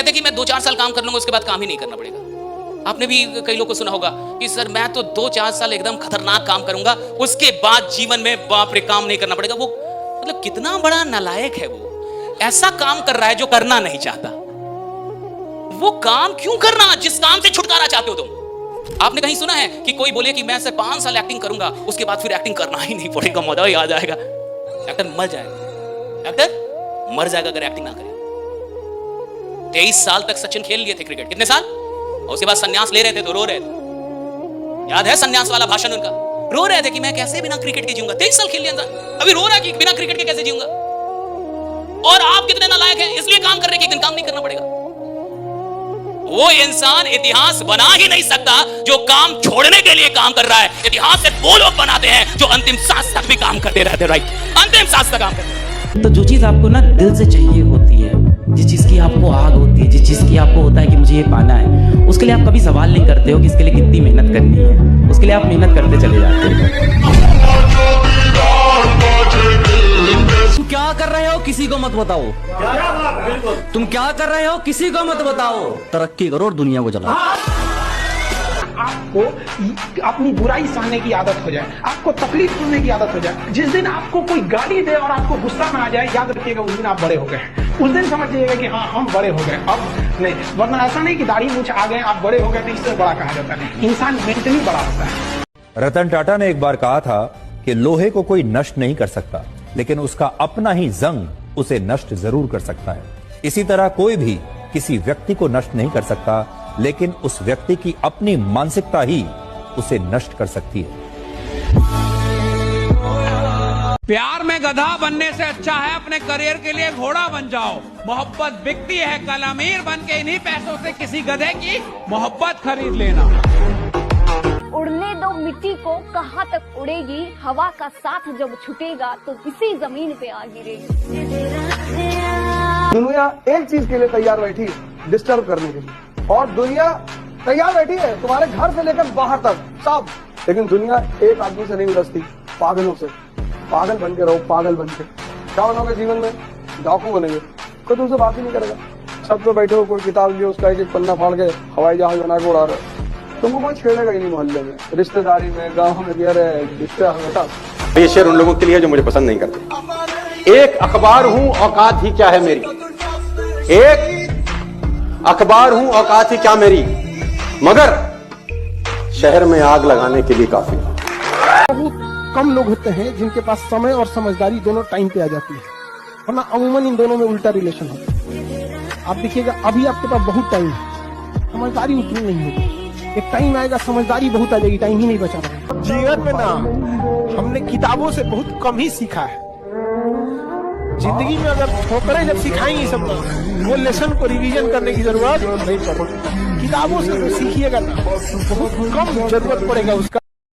थे कि मैं 2-4 साल काम कर लूंगा, उसके बाद काम ही नहीं करना पड़ेगा। आपने भी कई लोगों को सुना होगा कि सर मैं तो 2-4 साल एकदम खतरनाक काम करूंगा, उसके बाद जीवन में बाप रे काम नहीं करना पड़ेगा। वो मतलब कितना बड़ा नालायक है, वो ऐसा काम कर रहा है जो करना नहीं चाहता। वो काम क्यों करना जिस काम से छुटकारा चाहते हो तुम? आपने कहीं सुना है कि कोई बोले कि मैं सिर्फ 5 साल एक्टिंग करूंगा, उसके बाद फिर एक्टिंग करना ही नहीं पड़ेगा, मजा ही आ जाएगा? एक्टर मर जाएगा, एक्टर मर जाएगा अगर एक्टिंग ना करे। 23 साल तक सचिन खेल लिए थे क्रिकेट, कितने साल, और उसके बाद संन्यास ले रहे थे तो रो रहे थे। याद है संन्यास वाला भाषण उनका? रो रहे थे कि मैं कैसे बिना क्रिकेट के जीऊंगा। 23 साल खेल लिया, अभी रो रहा है कि बिना क्रिकेट के कैसे जीऊंगा। और आप कितने नालायक हैं, इसलिए काम कर रहे हैं कि एक दिन काम नहीं करना पड़ेगा। वो इंसान इतिहास बना ही नहीं सकता जो काम छोड़ने के लिए काम कर रहा है। इतिहास से वो लोग बनाते हैं जो अंतिम सांस तक भी काम करते रहते हैं। राइट, अंतिम सांस तक काम करते हैं। तो जो चीज आपको ना दिल से चाहिए होती है, जिस चीज की आपको आग होती है, जिस चीज की आपको होता है कि मुझे ये पाना है, उसके लिए आप कभी सवाल नहीं करते हो कि इसके लिए कितनी मेहनत करनी है। उसके लिए आप मेहनत करते चले जाते हो। तुम क्या कर रहे हो किसी को मत बताओ। तुम क्या कर रहे हो किसी को मत बताओ। तरक्की करो और दुनिया को जलाओ। आपको अपनी बुराई सहने की आदत हो जाए, आपको तकलीफ सुनने की आदत हो जाए। जिस दिन आपको कोई गाली दे और आपको गुस्सा ना आ जाए, याद रखिएगा उस दिन आप बड़े हो गए। उस दिन समझ जाइएगा कि हाँ हम बड़े हो गए, अब नहीं। वरना ऐसा नहीं कि दाढ़ी मूंछ आ गए आप बड़े हो गए, तो इससे बड़ा कहा जाता है। इंसान मेंटली बड़ा होता है। रतन टाटा ने एक बार कहा था कि लोहे को कोई नष्ट नहीं कर सकता, लेकिन उसका अपना ही जंग उसे नष्ट जरूर कर सकता है। इसी तरह कोई भी किसी व्यक्ति को नष्ट नहीं कर सकता, लेकिन उस व्यक्ति की अपनी मानसिकता ही उसे नष्ट कर सकती है। प्यार में गधा बनने से अच्छा है अपने करियर के लिए घोड़ा बन जाओ। मोहब्बत बिकती है, कल अमीर बन के इन्हीं पैसों से किसी गधे की मोहब्बत खरीद लेना। उड़ने दो मिट्टी को, कहाँ तक उड़ेगी, हवा का साथ जब छूटेगा तो इसी जमीन पे आ गिरेगी। दुनिया एक चीज के लिए तैयार बैठी है, डिस्टर्ब करने के लिए। और दुनिया तैयार बैठी है तुम्हारे घर से लेकर बाहर तक सब। लेकिन दुनिया एक आदमी से नहीं उलझती, पागलों से। पागल बन के रहो, पागल बन के। क्या बनोगे जीवन में? डाकू बनेंगे। कोई तुमसे बात ही नहीं करेगा। छत पे बैठे हो, कोई किताब लियो, उसका एक पन्ना फाड़ के हवाई जहाज बना के उड़ा रहे। तुमको कोई छेड़ेगा ही नहीं मोहल्ले में, रिश्तेदारी में, गाँव में। ये शेर उन लोगों के लिए जो मुझे पसंद नहीं करते। एक अखबार हूं, औकात ही क्या है मेरी। एक अखबार हूं, औकात ही क्या मेरी, मगर शहर में आग लगाने के लिए काफी। बहुत कम लोग होते हैं जिनके पास समय और समझदारी दोनों टाइम पे आ जाती है, वरना अमूमन इन दोनों में उल्टा रिलेशन होता है। आप देखिएगा अभी आपके पास बहुत टाइम है, समझदारी उतनी नहीं होगी। एक टाइम आएगा समझदारी बहुत आ जाएगी, टाइम ही नहीं बचा रहेगा। जीवन में ना हमने किताबों से बहुत कम ही सीखा है। जिंदगी में अगर ठोकरें जब सिखाएंगी सब, वो लेसन को रिवीजन करने की जरूरत नहीं पड़ेगी। किताबों से तो सीखिएगा ना, बहुत कम जरूरत पड़ेगा उसका।